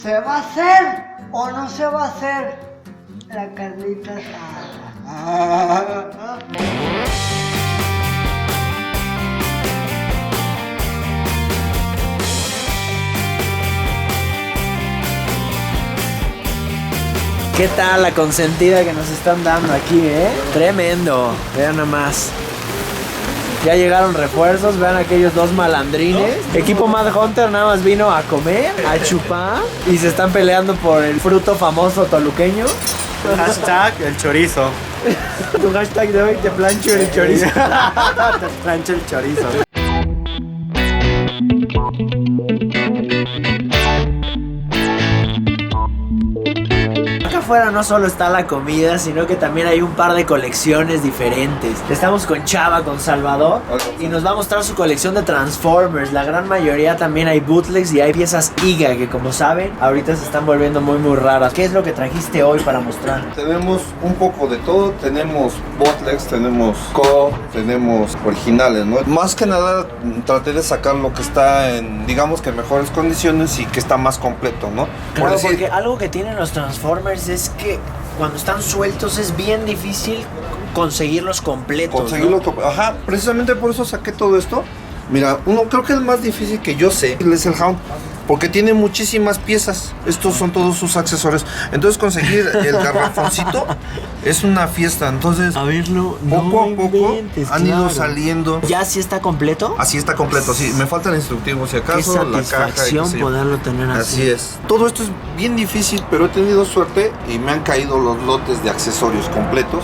¿Se va a hacer o no se va a hacer la carnita asada? ¿Qué tal la consentida que nos están dando aquí, Tremendo, vean nomás. Ya llegaron refuerzos, vean aquellos dos malandrines. Equipo Mad Hunter nada más vino a comer, a chupar y se están peleando por el fruto famoso toluqueño. Hashtag el chorizo. Tu hashtag de hoy, te plancho el chorizo. Te plancho el chorizo. Acá afuera no solo está la comida, sino que también hay un par de colecciones diferentes. Estamos con Chava, con Salvador, y nos va a mostrar su colección de Transformers. La gran mayoría también hay bootlegs y hay piezas IGA que, como saben, ahorita se están volviendo muy muy raras. ¿Qué es lo que trajiste hoy para mostrar? Tenemos un poco de todo, tenemos bootlegs, tenemos tenemos originales, ¿no? Más que nada traté de sacar lo que está en, digamos que en mejores condiciones y que está más completo, ¿no? Claro, porque algo que tienen los Transformers es que cuando están sueltos es bien difícil conseguirlos completos, ¿no? Ajá, precisamente por eso saqué todo esto. Mira, creo que el más difícil que yo sé es el Hound, porque tiene muchísimas piezas. Estos son todos sus accesorios. Entonces conseguir el garrafoncito es una fiesta. Entonces, a verlo, poco a poco han ido saliendo. ¿Ya sí está completo? Así está completo, sí. Me falta el instructivo, si acaso, Qué la caja. satisfacción poderlo tener así. Así es. Todo esto es bien difícil, pero he tenido suerte y me han caído los lotes de accesorios completos.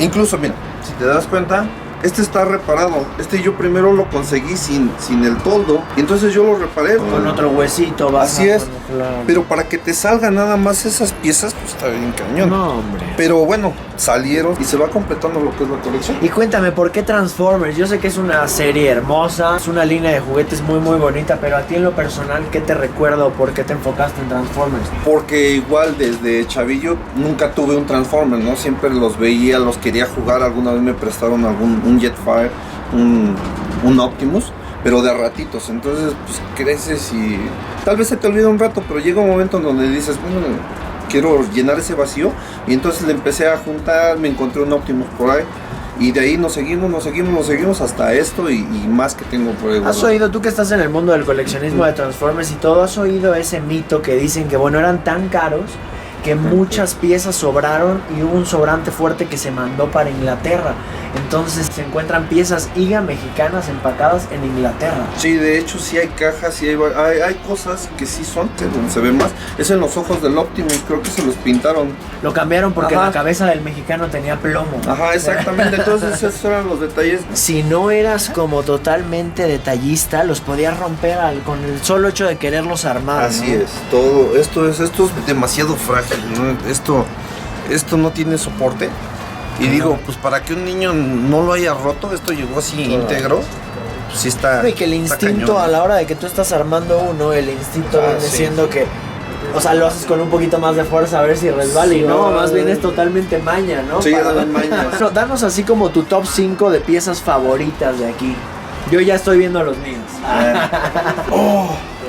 Incluso, mira, si te das cuenta, este está reparado. Este yo primero lo conseguí sin el toldo. Y entonces yo lo reparé. Con otro huesito. Así es. Claro. Pero para que te salgan nada más esas piezas, pues está bien cañón. No, hombre. Pero bueno, salieron y se va completando lo que es la colección. Y cuéntame, ¿por qué Transformers? Yo sé que es una serie hermosa, es una línea de juguetes muy muy bonita, pero a ti en lo personal, ¿qué te recuerda o por qué te enfocaste en Transformers? Porque igual desde chavillo nunca tuve un Transformer, ¿no? Siempre los veía, los quería jugar. Alguna vez me prestaron un Jetfire, un Optimus, pero de ratitos. Entonces pues creces y tal vez se te olvida un rato, pero llega un momento en donde dices, bueno, quiero llenar ese vacío. Y entonces le empecé a juntar, me encontré un Optimus por ahí. Y de ahí nos seguimos hasta esto y más que tengo por ahí. ¿Has oído, tú que estás en el mundo del coleccionismo de Transformers y todo, has oído ese mito que dicen que, bueno, eran tan caros que muchas piezas sobraron y hubo un sobrante fuerte que se mandó para Inglaterra? Entonces se encuentran piezas IGA mexicanas empacadas en Inglaterra. Sí, de hecho sí hay cajas, sí hay cosas que sí son, donde se ve más. Es en los ojos del Optimus, creo que se los pintaron. Lo cambiaron porque Ajá. la cabeza del mexicano tenía plomo. Ajá, exactamente, entonces esos eran los detalles. Si no eras como totalmente detallista, los podías romper con el solo hecho de quererlos armar. Así ¿no? es, todo esto es demasiado frágil, ¿no? Esto no tiene soporte. Y digo, pues para que un niño no lo haya roto, esto llegó así íntegro. Pues sí está. Y que el instinto cañón. a la hora de que tú estás armando uno, el instinto viene sí. siendo que, o sea, lo haces con un poquito más de fuerza a ver si resbala y no, más bien es totalmente maña, ¿no? Sí, dale maña. Bueno, danos así como tu top 5 de piezas favoritas de aquí. Yo ya estoy viendo a los míos.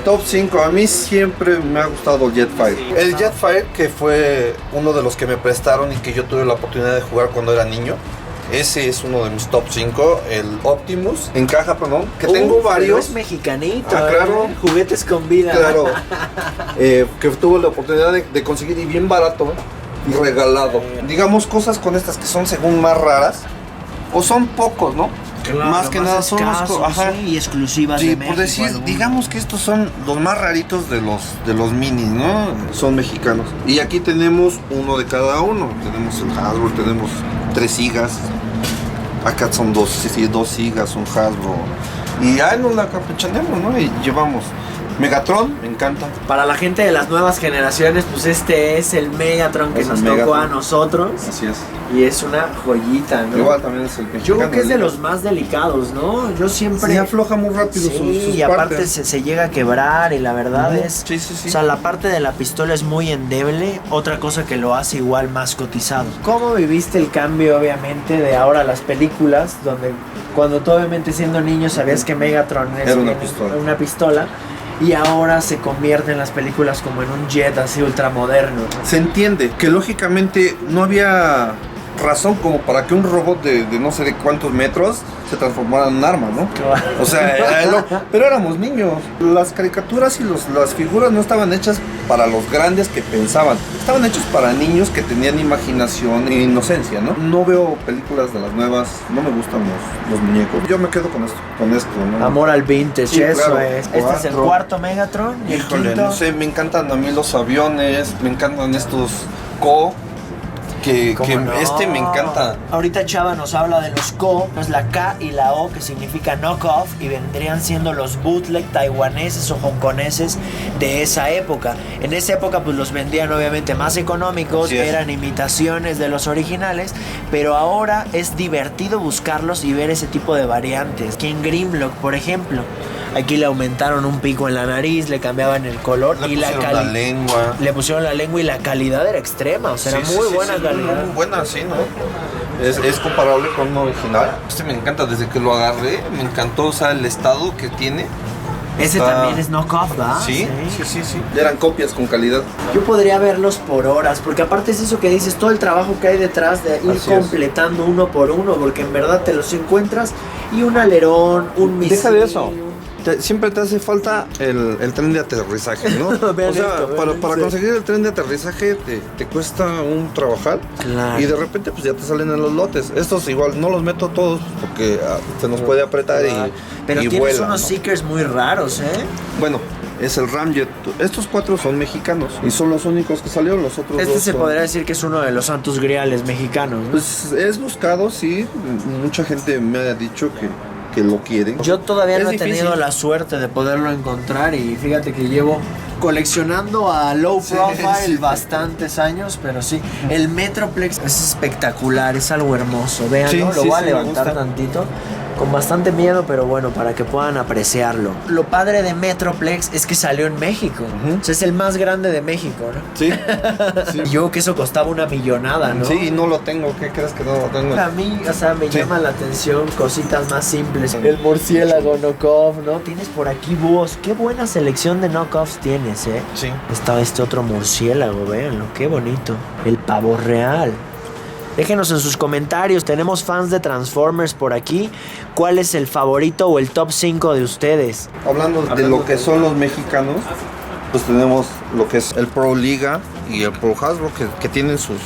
Top 5, a mí siempre me ha gustado el Jetfire. El Jetfire, que fue uno de los que me prestaron y que yo tuve la oportunidad de jugar cuando era niño. Ese es uno de mis top 5. El Optimus, en caja, perdón, que tengo varios. Es mexicanito, claro. Juguetes con vida. Claro, que tuve la oportunidad de conseguir y bien barato y regalado. Digamos cosas con estas que son según más raras, o son pocos, ¿no? Claro, más que nada son escasos, ajá. sí, y exclusivas Sí, de por México. decir, algunos. digamos que estos son los más raritos de los minis, ¿no? Son mexicanos. Y aquí tenemos uno de cada uno. Tenemos el Hasbro, tenemos 3 gigas. Acá son 2 gigas, un Hasbro. Y ahí nos la campechanemos, ¿no? Y llevamos Megatron, me encanta. Para la gente de las nuevas generaciones, pues este es el Megatron que Es el nos tocó Megatron. a nosotros. Así es. Y es una joyita, ¿no? Igual también es el mexicano. Yo creo que es de los más delicados, ¿no? Yo siempre... Sí, afloja muy rápido sus y aparte partes. se llega a quebrar y la verdad es... Sí, sí, sí. O sea, la parte de la pistola es muy endeble, otra cosa que lo hace igual más cotizado. ¿Cómo viviste el cambio, obviamente, de ahora las películas, donde cuando tú obviamente siendo niño sabías que Megatron Era una pistola. una pistola, y ahora se convierten las películas como en un jet así ultramoderno. Se entiende que lógicamente no había razón como para que un robot de no sé de cuántos metros se transformara en un arma, ¿no? O sea, pero éramos niños. Las caricaturas y las figuras no estaban hechas para los grandes que pensaban. Estaban hechos para niños que tenían imaginación e inocencia, ¿no? No veo películas de las nuevas, no me gustan los muñecos. Yo me quedo con esto, ¿no? Amor al vintage, Sí, eso claro. es. Este es el cuarto Megatron y el Híjole, quinto. no sé, me encantan a mí los aviones, me encantan estos que ¿Cómo no? me encanta. Ahorita Chava nos habla de los Ko, pues la K y la O que significa knockoff y vendrían siendo los bootleg taiwaneses o hongkoneses de esa época. En esa época pues los vendían obviamente más económicos, Así es. eran imitaciones de los originales, pero ahora es divertido buscarlos y ver ese tipo de variantes. Aquí en Grimlock, por ejemplo, aquí le aumentaron un pico en la nariz, le cambiaban el color y la lengua. le pusieron la lengua y la calidad era extrema, o sea, era muy buena calidad. Muy buena, sí, ¿no? Es comparable con un original. Este me encanta, desde que lo agarré, me encantó, o sea, el estado que tiene. Ese Está- también es knockoff, ¿verdad? Sí. Eran copias con calidad. Yo podría verlos por horas, porque aparte es eso que dices, todo el trabajo que hay detrás de ir Así es. completando uno por uno, porque en verdad te los encuentras y un alerón, un misil. Deja de eso. Siempre te hace falta el tren de aterrizaje, ¿no? Vean O sea, esto, vean para esto. conseguir el tren de aterrizaje te cuesta un trabajar. Claro. Y de repente pues ya te salen en los lotes. Estos igual no los meto todos porque se nos puede apretar Pero y tienes vuela, unos ¿no? seekers muy raros, ¿eh? Bueno, es el Ramjet. Estos 4 son mexicanos y son los únicos que salieron. Los otros Este dos se son- podría decir que es uno de los santos griales mexicanos, ¿no? Pues es buscado, sí. Mucha gente me ha dicho que lo quieren. Yo todavía Es no he difícil. tenido la suerte de poderlo encontrar y fíjate que llevo coleccionando a low Sí, profile sí. bastantes años, pero sí, el Metroplex es espectacular, es algo hermoso, vean, Sí, ¿no? Lo sí, voy a sí, me levantar gusta. tantito, con bastante miedo, pero bueno, para que puedan apreciarlo. Lo padre de Metroplex es que salió en México, o sea, es el más grande de México, ¿no? Sí. Sí. Y yo que eso costaba una millonada, ¿no? Sí, y no lo tengo. ¿Qué crees que no lo tengo? A mí, o sea, me Sí. llama la atención cositas más simples. El murciélago knockoff, ¿no? Tienes por aquí búhos. Qué buena selección de knockoffs tienes, ¿eh? Sí. Está este otro murciélago, véanlo, qué bonito. El pavo real. Déjenos en sus comentarios, tenemos fans de Transformers por aquí. ¿Cuál es el favorito o el top 5 de ustedes? Hablando de lo que son los mexicanos, pues tenemos lo que es el Pro Liga y el Pro Hasbro que tienen sus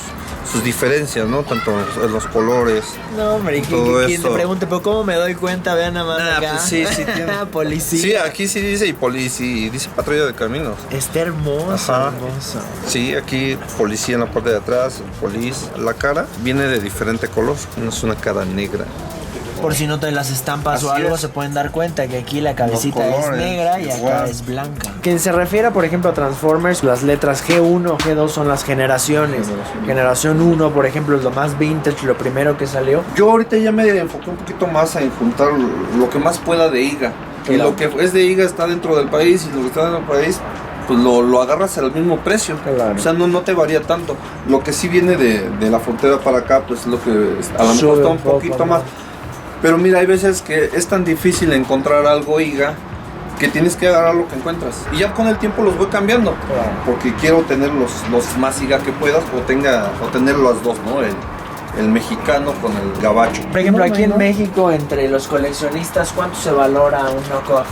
diferencias, ¿no? Tanto en los colores. No, hombre, Todo ¿quién te eso. pregunte? ¿Pero cómo me doy cuenta? Vean nada más acá. Pues sí, sí tiene. Policía. Sí, aquí sí dice y dice patrulla de caminos. Está hermoso, Ajá. hermoso. Sí, aquí policía en la parte de atrás, policía. La cara viene de diferente color, no es una cara negra. Por si no trae las estampas o Así algo, es. se pueden dar cuenta que aquí la cabecita Los es colores, negra y acá igual. es blanca. Quien se refiere, por ejemplo, a Transformers, las letras G1, G2 son las generaciones. Generación 1, por ejemplo, es lo más vintage, lo primero que salió. Yo ahorita ya me enfoqué un poquito más en juntar lo que más pueda de IGA. Y Claro. lo que es de IGA está dentro del país y lo que está dentro del país pues lo agarras al mismo precio. Claro. O sea, no te varía tanto. Lo que sí viene de la frontera para acá, pues es lo que a lo mejor Sube está un un poco poquito más. más. Pero mira, hay veces que es tan difícil encontrar algo IGA que tienes que agarrar lo que encuentras. Y ya con el tiempo los voy cambiando. Claro. Porque quiero tener los más IGA que puedas o tener las dos, ¿no? El mexicano con el gabacho. Por ejemplo, aquí en ¿no? México, entre los coleccionistas, ¿cuánto se valora un knockoff?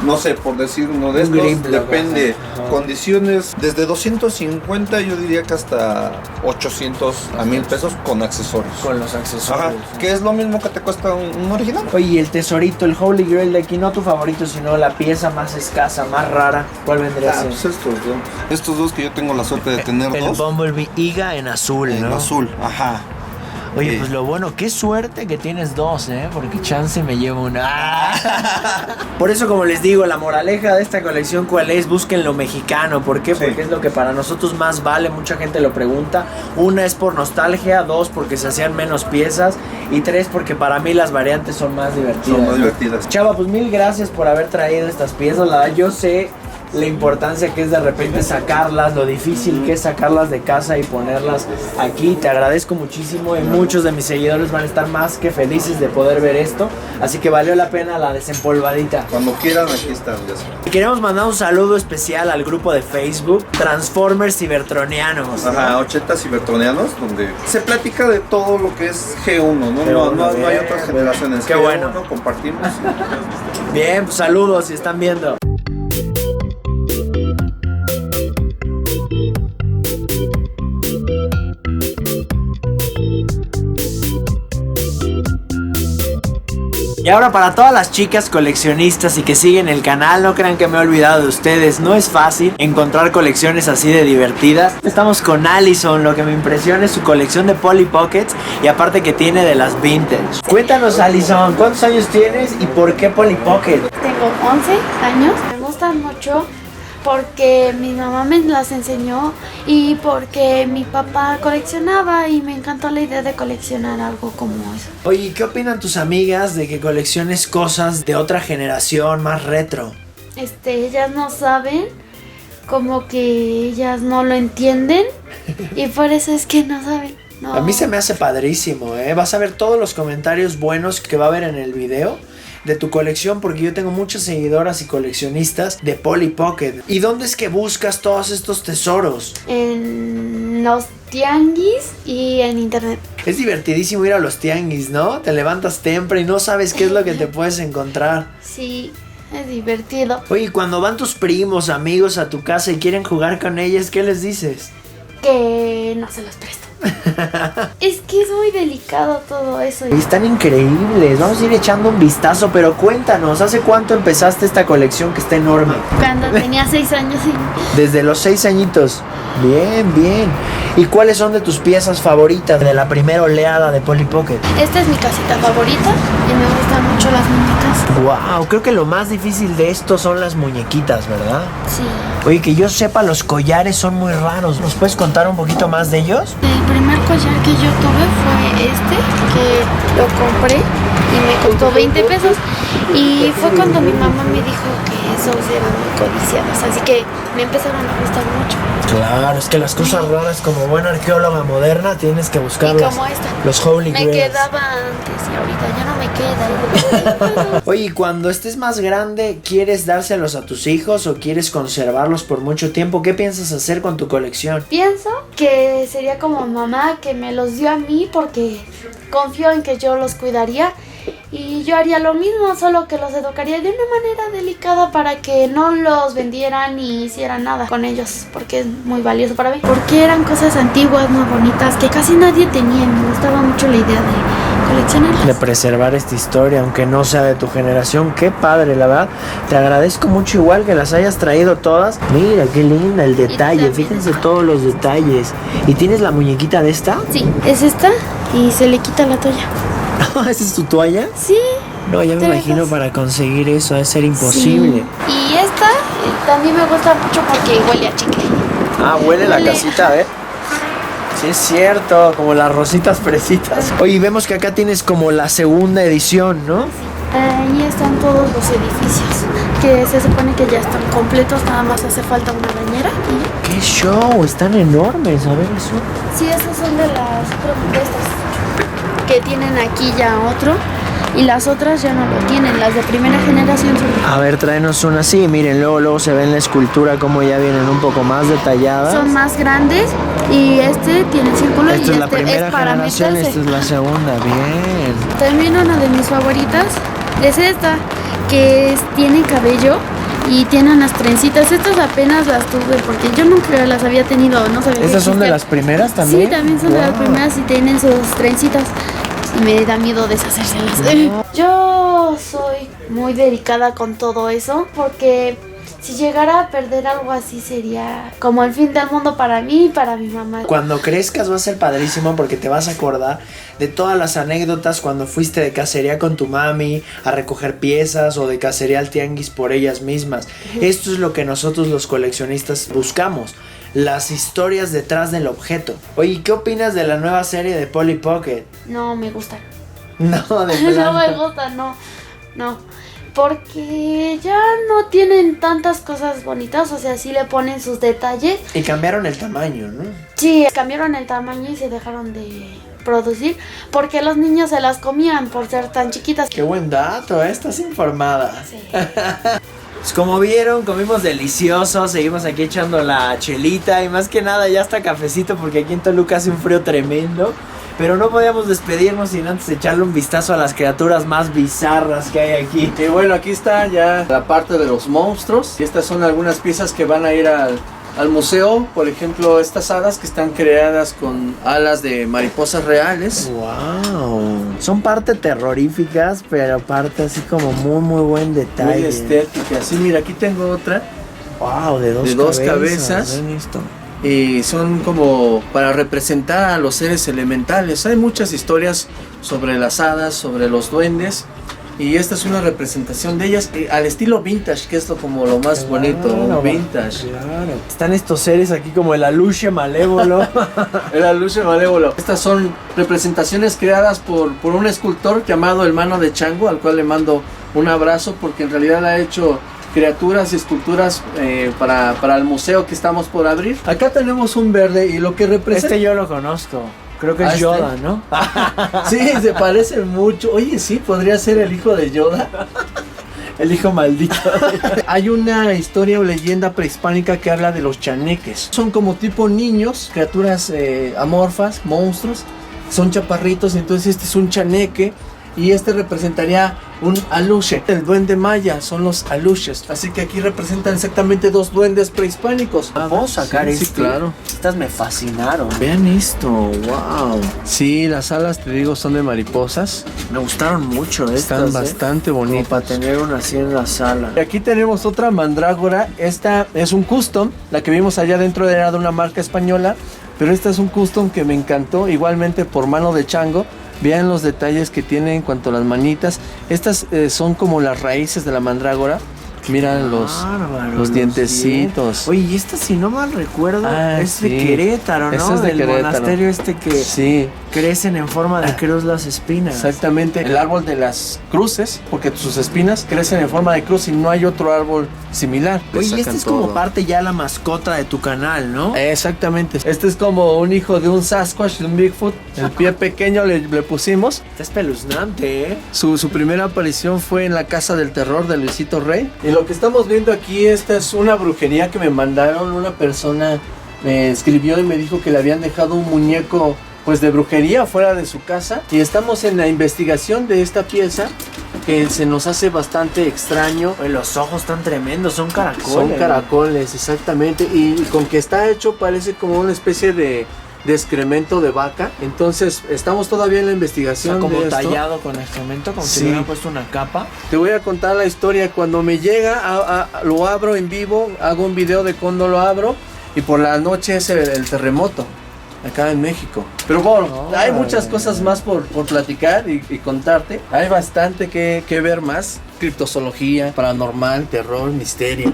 No sé, por decir uno de Un estos, Grimlock, depende. ajá. Condiciones desde 250, yo diría que hasta 800 a 1000 pesos con accesorios. Con los accesorios. Ajá, que es lo mismo que te cuesta un original. Oye, y el tesorito, el Holy Grail de aquí, no tu favorito, sino la pieza más escasa, más rara, ¿cuál vendría a ser? Pues estos dos que yo tengo la suerte de tener El dos. Bumblebee IGA en azul, En ¿no? azul, ajá. Oye, Sí. pues lo bueno, qué suerte que tienes dos, ¿eh? Porque chance me llevo una. Por eso, como les digo, la moraleja de esta colección, ¿cuál es? Busquen lo mexicano. ¿Por qué? Sí. Porque es lo que para nosotros más vale. Mucha gente lo pregunta. Una es por nostalgia, dos porque se hacían menos piezas y tres porque para mí las variantes son más divertidas. Son más ¿no? divertidas. Chava, pues mil gracias por haber traído estas piezas. La verdad, yo sé la importancia que es de repente sacarlas, lo difícil que es sacarlas de casa y ponerlas aquí. Te agradezco muchísimo y muchos de mis seguidores van a estar más que felices de poder ver esto. Así que valió la pena la desempolvadita. Cuando quieran, aquí están, ya saben. Queremos mandar un saludo especial al grupo de Facebook Transformers Cibertronianos. Ajá, 80 cibertronianos, donde se platica de todo lo que es G1, ¿no? No hay otras generaciones. Qué G1, bueno. Compartimos. Bien, pues saludos si están viendo. Y ahora para todas las chicas coleccionistas y que siguen el canal, no crean que me he olvidado de ustedes. No es fácil encontrar colecciones así de divertidas. Estamos con Allison, lo que me impresiona es su colección de Polly Pockets y aparte que tiene de las vintage. Cuéntanos, Allison, ¿cuántos años tienes y por qué Polly Pocket? Tengo 11 años, me gustan mucho porque mi mamá me las enseñó y porque mi papá coleccionaba y me encantó la idea de coleccionar algo como eso. Oye, ¿qué opinan tus amigas de que colecciones cosas de otra generación, más retro? Ellas no saben, como que ellas no lo entienden y por eso es que no saben. No. A mí se me hace padrísimo, ¿eh? Vas a ver todos los comentarios buenos que va a haber en el video de tu colección, porque yo tengo muchas seguidoras y coleccionistas de Polly Pocket. ¿Y dónde es que buscas todos estos tesoros? En los tianguis y en internet. Es divertidísimo ir a los tianguis, ¿no? Te levantas temprano y no sabes qué es lo que te puedes encontrar. Sí, es divertido. Oye, cuando van tus primos, amigos a tu casa y quieren jugar con ellas, ¿qué les dices? Que no se los presto. Es que es muy delicado todo eso. Están increíbles, vamos a ir echando un vistazo, pero cuéntanos, ¿hace cuánto empezaste esta colección que está enorme? Cuando tenía 6 años. Desde los 6 añitos. Bien, bien. ¿Y cuáles son de tus piezas favoritas de la primera oleada de Polly Pocket? Esta es mi casita favorita y me gustan mucho las muñecas. Wow, creo que lo más difícil de esto son las muñequitas, ¿verdad? Sí. Oye, que yo sepa, los collares son muy raros. ¿Nos puedes contar un poquito más de ellos? El primer collar que yo tuve fue que lo compré y me costó 20 pesos. Y fue cuando mi mamá me dijo que esos eran muy codiciados, así que me empezaron a gustar mucho. Claro, es que las cosas raras, como buena arqueóloga moderna, tienes que buscarlas. Y como esta. Los Holy Me Grails. quedaba antes y ahorita ya no me queda. Oye, y cuando estés más grande, ¿quieres dárselos a tus hijos o quieres conservarlos por mucho tiempo? ¿Qué piensas hacer con tu colección? Pienso que sería como mamá que me los dio a mí porque confío en que yo los cuidaría. Y yo haría lo mismo, solo que los educaría de una manera delicada para que no los vendieran ni hicieran nada con ellos, porque es muy valioso para mí. Porque eran cosas antiguas, muy bonitas, que casi nadie tenía. Me gustaba mucho la idea de coleccionarlas. De preservar esta historia, aunque no sea de tu generación. Qué padre, la verdad. Te agradezco mucho igual que las hayas traído todas. Mira, qué linda el detalle. también Fíjense esta. todos los detalles. ¿Y tienes la muñequita de esta? Sí, es esta y se le quita la toalla. ¿Esa es tu toalla? Sí. No, ya me ¿Te imagino dejas? para conseguir eso, debe ser imposible. Sí. Y esta también me gusta mucho porque huele a chicle. Ah, huele la Huele. casita, a ver. Sí, es cierto, como las rositas fresitas. Oye, y vemos que acá tienes como la segunda edición, ¿no? Ahí están todos los edificios que se supone que ya están completos, nada más hace falta una bañera. Y ¡Qué show! Están enormes, a ver eso. sí, esos son de las estas que tienen aquí ya otro y las otras ya no lo tienen, las de primera generación A ver, tráenos una así, miren, luego se ve en la escultura como ya vienen un poco más detalladas. son más grandes y este tiene círculo Esta y es la este primera es para generación, meterse. esta es la segunda, bien. También una de mis favoritas es esta, que tiene cabello y tiene unas trencitas. Estas apenas las tuve porque yo nunca las había tenido, no sabía que ¿Estas son de existían. las primeras también? Sí, también son de las Wow. primeras y tienen sus trencitas. Y me da miedo deshacérselas. Yo soy muy delicada con todo eso porque si llegara a perder algo así sería como el fin del mundo para mí y para mi mamá. Cuando crezcas va a ser padrísimo porque te vas a acordar de todas las anécdotas cuando fuiste de cacería con tu mami a recoger piezas o de cacería al tianguis por ellas mismas. Esto es lo que nosotros los coleccionistas buscamos, las historias detrás del objeto. Oye, ¿qué opinas de la nueva serie de Polly Pocket? No me gusta. No, de No plano. me gusta, no. Porque ya no tienen tantas cosas bonitas, o sea, sí le ponen sus detalles. Y cambiaron el tamaño, ¿no? Sí, cambiaron el tamaño y se dejaron de producir porque los niños se las comían por ser tan chiquitas. Qué buen dato, estás informada. Sí. Pues como vieron, comimos delicioso, seguimos aquí echando la chelita y más que nada ya está cafecito porque aquí en Toluca hace un frío tremendo. Pero no podíamos despedirnos sin antes echarle un vistazo a las criaturas más bizarras que hay aquí. Y bueno, aquí está ya la parte de los monstruos. Y estas son algunas piezas que van a ir al museo. Por ejemplo, estas hadas que están creadas con alas de mariposas reales. Wow. Son parte terroríficas, pero parte así como muy buen detalle. Muy estéticas. Sí, mira, aquí tengo otra. Wow, de dos cabezas. Ven esto. Y son como para representar a los seres elementales. Hay muchas historias sobre las hadas, sobre los duendes. Y esta es una representación de ellas al estilo vintage, que es como lo más bonito, vintage. Claro. Están estos seres aquí como el aluche malévolo. El aluche malévolo. Estas son representaciones creadas por un escultor llamado el Mano de Chango, al cual le mando un abrazo porque en realidad ha hecho criaturas y esculturas para el museo que estamos por abrir. Acá tenemos un verde y lo que representa... Este yo lo conozco. Creo que es Yoda, ¿no? Sí, se parece mucho. Oye, sí, podría ser el hijo de Yoda. El hijo maldito. Hay una historia o leyenda prehispánica que habla de los chaneques. Son como tipo niños, criaturas amorfas, monstruos. Son chaparritos, entonces este es un chaneque. Y este representaría un aluche. El duende maya son los aluches. Así que aquí representan exactamente dos duendes prehispánicos. Vamos a sacar sí, claro. Estas me fascinaron. Vean esto, wow. Sí, las alas, te digo, son de mariposas. Me gustaron mucho estas. Están bastante bonitas. Para tener una así en la sala. Y aquí tenemos otra mandrágora. Esta es un custom. La que vimos allá adentro era de una marca española. Pero esta es un custom que me encantó. Igualmente por Mano de Chango. Vean los detalles que tiene en cuanto a las manitas. Estas son como las raíces de la mandrágora. Miran los dientecitos. Oye, y esta, si no mal recuerdo, es sí. de Querétaro, ¿no? Esta es de Del Querétaro. monasterio que sí. Crecen en forma de cruz las espinas. Exactamente. El árbol de las cruces, porque sus espinas crecen en forma de cruz y no hay otro árbol similar. Oye, y esta es como parte ya la mascota de tu canal, ¿no? Exactamente. Este es como un hijo de un Sasquatch, de un Bigfoot. El pie pequeño le pusimos. Está espeluznante, ¿eh? Su primera aparición fue en la Casa del Terror de Luisito Rey. Y lo que estamos viendo aquí, esta es una brujería que me mandaron. Una persona me escribió y me dijo que le habían dejado un muñeco pues de brujería fuera de su casa. Y estamos en la investigación de esta pieza que se nos hace bastante extraño. Oye, los ojos están tremendos, son caracoles. Son caracoles, exactamente. Y con que está hecho parece como una especie de excremento de vaca. Entonces estamos todavía en la investigación. Está como de esto. Tallado con excremento, como si Sí. le hubieran puesto una capa. Te voy a contar la historia. Cuando me llega, lo abro en vivo, hago un video de cuando lo abro. Y por la noche es el terremoto acá en México. Pero bueno, hay muchas cosas más por platicar y contarte. Hay bastante que ver más. Criptozoología, paranormal, terror, misterio.